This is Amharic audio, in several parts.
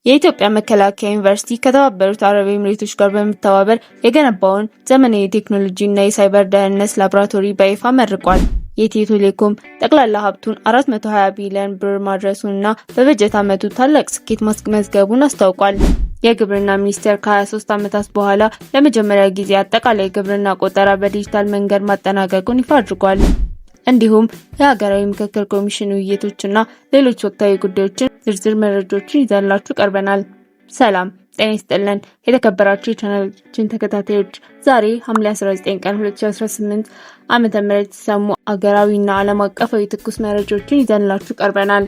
የኢትዮጵያ መከላከያ ዩኒቨርሲቲ ከተባበሩት አረብ ኤሚሬቶች ጋር በመተባበር የገነባውን ዘመናዊ የቴክኖሎጂና የሳይበር ደህንነት ላቦራቶሪ በይፋ መርቋል። የኢትዮ ቴሌኮም ጠቅላላ ሀብቱን 420 ቢሊዮን ብር ማድረሱንና በበጀት ዓመቱ ታላቅ ስኬት ማስመዝገቡን አስታውቋል። የግብርና ሚኒስቴር ከ23 ዓመታት በኋላ ለመጀመሪያ ጊዜ አጠቃላይ ግብርና ቆጠራ በዲጂታል መንገድ ማጠናቀቁን ይፋ አድርጓል። እንዲሁም የሀገራዊ ምክክር ኮሚሽን ውይይቶችና ሌሎች ወቅታዊ ጉዳዮችን ዝርዝር መረጃዎችን ይዘንላችሁ ቀርበናል። ሰላም ጤና ይስጥልን የተከበራችሁ የቻናላችን ተከታታዮች፣ ዛሬ ሐምሌ 19 ቀን 2018 ዓመተ ምህረት የተሰሙ አገራዊና ዓለም አቀፋዊ ትኩስ መረጃዎችን ይዘንላችሁ ቀርበናል።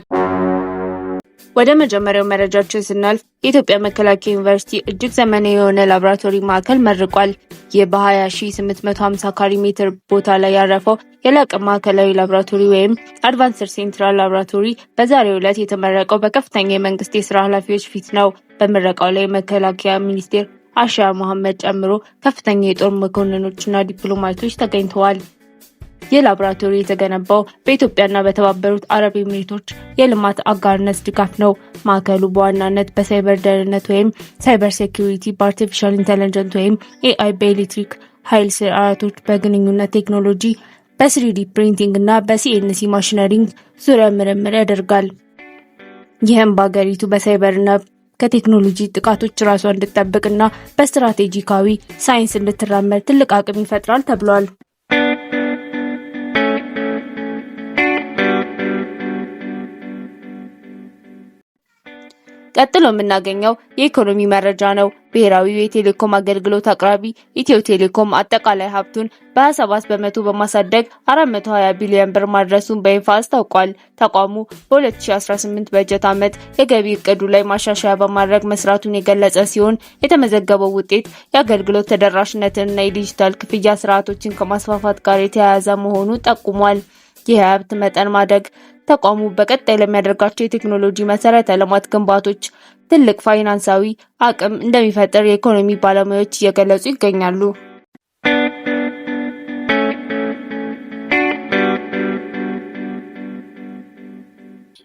ወደ መጀመሪያው መረጃችን ስናልፍ የኢትዮጵያ መከላከያ ዩኒቨርሲቲ እጅግ ዘመናዊ የሆነ ላቦራቶሪ ማዕከል መርቋል። ይህ በ20,850 ካሬ ሜትር ቦታ ላይ ያረፈው የላቀ ማዕከላዊ ላቦራቶሪ ወይም አድቫንስድ ሴንትራል ላቦራቶሪ በዛሬው ዕለት የተመረቀው በከፍተኛ የመንግስት የስራ ኃላፊዎች ፊት ነው። በምረቃው ላይ መከላከያ ሚኒስቴር አሻ መሐመድ ጨምሮ ከፍተኛ የጦር መኮንኖችና ዲፕሎማቶች ተገኝተዋል። ይህ ላቦራቶሪ የተገነባው በኢትዮጵያና በተባበሩት አረብ ኤሚሬቶች የልማት አጋርነት ድጋፍ ነው። ማዕከሉ በዋናነት በሳይበር ደህንነት ወይም ሳይበር ሴኩሪቲ፣ በአርቲፊሻል ኢንተለጀንስ ወይም ኤአይ፣ በኤሌክትሪክ ኃይል ስርዓቶች፣ በግንኙነት ቴክኖሎጂ፣ በስሪዲ ፕሪንቲንግ እና በሲኤንሲ ማሽነሪንግ ዙሪያ ምርምር ያደርጋል። ይህም በሀገሪቱ በሳይበርና ከቴክኖሎጂ ጥቃቶች ራሷን እንድትጠብቅና በስትራቴጂካዊ ሳይንስ እንድትራመድ ትልቅ አቅም ይፈጥራል ተብሏል። ቀጥሎ የምናገኘው የኢኮኖሚ መረጃ ነው። ብሔራዊ የቴሌኮም አገልግሎት አቅራቢ ኢትዮ ቴሌኮም አጠቃላይ ሀብቱን በ27 በመቶ በማሳደግ 420 ቢሊዮን ብር ማድረሱን በይፋ አስታውቋል። ተቋሙ በ2018 በጀት ዓመት የገቢ እቅዱ ላይ ማሻሻያ በማድረግ መስራቱን የገለጸ ሲሆን የተመዘገበው ውጤት የአገልግሎት ተደራሽነትንና የዲጂታል ክፍያ ስርዓቶችን ከማስፋፋት ጋር የተያያዘ መሆኑ ጠቁሟል። ይህ የሀብት መጠን ማደግ ተቋሙ በቀጣይ ለሚያደርጋቸው የቴክኖሎጂ መሰረተ ልማት ግንባቶች ትልቅ ፋይናንሳዊ አቅም እንደሚፈጥር የኢኮኖሚ ባለሙያዎች እየገለጹ ይገኛሉ።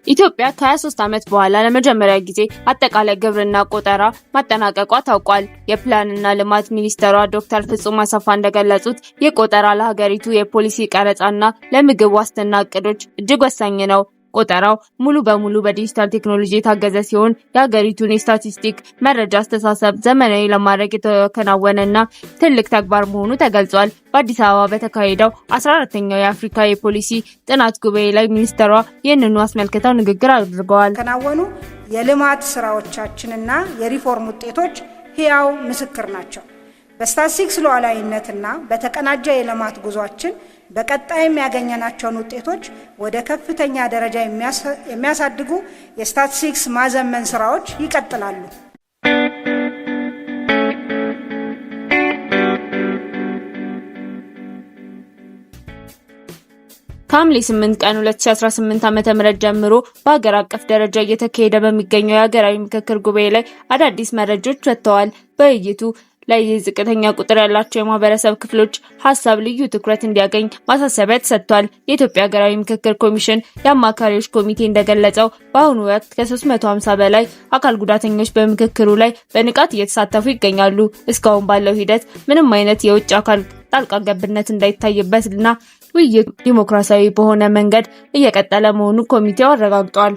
ኢትዮጵያ ከ23 ዓመት በኋላ ለመጀመሪያ ጊዜ አጠቃላይ ግብርና ቆጠራ ማጠናቀቋ ታውቋል። የፕላንና ልማት ሚኒስትሯ ዶክተር ፍጹም አሰፋ እንደገለጹት ይህ ቆጠራ ለሀገሪቱ የፖሊሲ ቀረጻና ለምግብ ዋስትና እቅዶች እጅግ ወሳኝ ነው። ቆጠራው ሙሉ በሙሉ በዲጂታል ቴክኖሎጂ የታገዘ ሲሆን የሀገሪቱን የስታቲስቲክ መረጃ አስተሳሰብ ዘመናዊ ለማድረግ የተከናወነና ትልቅ ተግባር መሆኑ ተገልጿል። በአዲስ አበባ በተካሄደው 14ኛው የአፍሪካ የፖሊሲ ጥናት ጉባኤ ላይ ሚኒስትሯ ይህንኑ አስመልክተው ንግግር አድርገዋል። የተከናወኑ የልማት ስራዎቻችንና የሪፎርም ውጤቶች ሕያው ምስክር ናቸው። በስታቲስቲክስ ሉዓላዊነትና በተቀናጀ የልማት ጉዟችን በቀጣይም ያገኘናቸውን ውጤቶች ወደ ከፍተኛ ደረጃ የሚያሳድጉ የስታቲስቲክስ ማዘመን ስራዎች ይቀጥላሉ። ከሐምሌ 8 ቀን 2018 ዓ.ም ጀምሮ በሀገር አቀፍ ደረጃ እየተካሄደ በሚገኘው የሀገራዊ ምክክር ጉባኤ ላይ አዳዲስ መረጃዎች ወጥተዋል። በውይይቱ ላይ ዝቅተኛ ቁጥር ያላቸው የማህበረሰብ ክፍሎች ሀሳብ ልዩ ትኩረት እንዲያገኝ ማሳሰቢያ ተሰጥቷል። የኢትዮጵያ ሀገራዊ ምክክር ኮሚሽን የአማካሪዎች ኮሚቴ እንደገለጸው በአሁኑ ወቅት ከ350 በላይ አካል ጉዳተኞች በምክክሩ ላይ በንቃት እየተሳተፉ ይገኛሉ። እስካሁን ባለው ሂደት ምንም አይነት የውጭ አካል ጣልቃ ገብነት እንዳይታይበትና ውይይቱ ዲሞክራሲያዊ በሆነ መንገድ እየቀጠለ መሆኑን ኮሚቴው አረጋግጧል።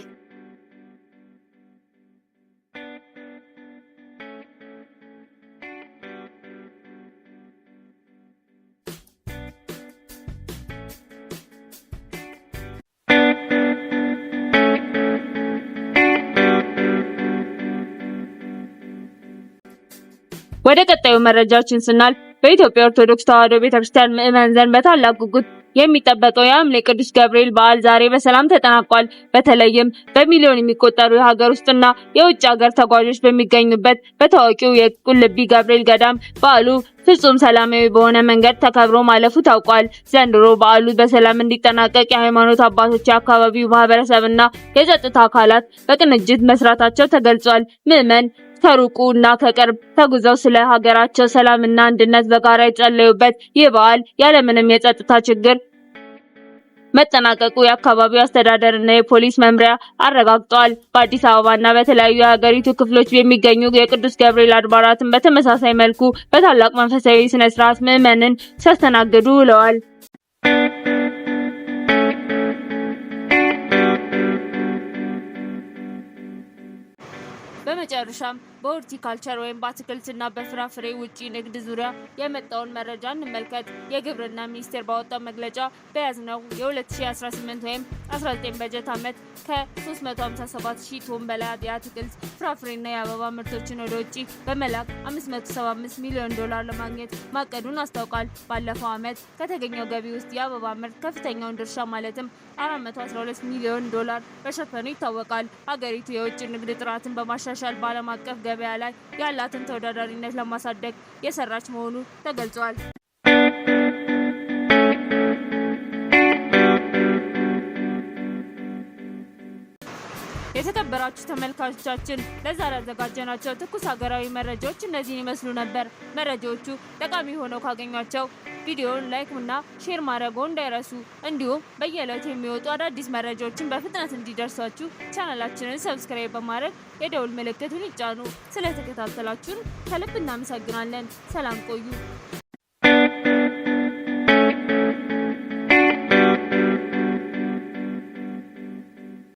ወደ ቀጣዩ መረጃችን ስናልፍ በኢትዮጵያ ኦርቶዶክስ ተዋሕዶ ቤተክርስቲያን ምዕመናን ዘንድ በታላቅ ጉጉት የሚጠበቀው የሐምሌ ቅዱስ ገብርኤል በዓል ዛሬ በሰላም ተጠናቋል። በተለይም በሚሊዮን የሚቆጠሩ የሀገር ውስጥና የውጭ ሀገር ተጓዦች በሚገኙበት በታዋቂው የቁልቢ ገብርኤል ገዳም በዓሉ ፍጹም ሰላማዊ በሆነ መንገድ ተከብሮ ማለፉ ታውቋል። ዘንድሮ በዓሉ በሰላም እንዲጠናቀቅ የሃይማኖት አባቶች፣ የአካባቢው ማህበረሰብና የጸጥታ አካላት በቅንጅት መስራታቸው ተገልጿል። ምዕመናን ከሩቁና ከቅርብ ተጉዘው ስለ ሀገራቸው ሰላምና አንድነት በጋራ የጸለዩበት ይህ በዓል ያለምንም የጸጥታ ችግር መጠናቀቁ የአካባቢው አስተዳደርና የፖሊስ መምሪያ አረጋግጠዋል። በአዲስ አበባና በተለያዩ የሀገሪቱ ክፍሎች የሚገኙ የቅዱስ ገብርኤል አድባራትን በተመሳሳይ መልኩ በታላቅ መንፈሳዊ ስነ ስርዓት ምዕመናንን ሲያስተናግዱ ውለዋል። በመጨረሻም በሆርቲካልቸር ወይም በአትክልትና በፍራፍሬ ውጪ ንግድ ዙሪያ የመጣውን መረጃ እንመልከት። የግብርና ሚኒስቴር ባወጣው መግለጫ በያዝነው የ2018 ወይም 19 በጀት ዓመት ከ357,000 ቶን በላይ የአትክልት ፍራፍሬና የአበባ ምርቶችን ወደ ውጪ በመላክ $575 ሚሊዮን ለማግኘት ማቀዱን አስታውቋል። ባለፈው ዓመት ከተገኘው ገቢ ውስጥ የአበባ ምርት ከፍተኛውን ድርሻ ማለትም $412 ሚሊዮን መሸፈኑ ይታወቃል። ሀገሪቱ የውጭ ንግድ ጥራትን በማሻሻል በዓለም አቀፍ ገበያ ላይ ያላትን ተወዳዳሪነት ለማሳደግ የሰራች መሆኑ ተገልጿል። የተከበራችሁ ተመልካቾቻችን ለዛሬ ያዘጋጀናቸው ትኩስ ሀገራዊ መረጃዎች እነዚህን ይመስሉ ነበር። መረጃዎቹ ጠቃሚ ሆነው ካገኟቸው ቪዲዮውን ላይክ እና ሼር ማድረግዎ እንዳይረሱ። እንዲሁም በየዕለቱ የሚወጡ አዳዲስ መረጃዎችን በፍጥነት እንዲደርሷችሁ ቻናላችንን ሰብስክራይብ በማድረግ የደውል ምልክቱን ይጫኑ። ስለተከታተላችሁን ከልብ እናመሰግናለን። ሰላም ቆዩ።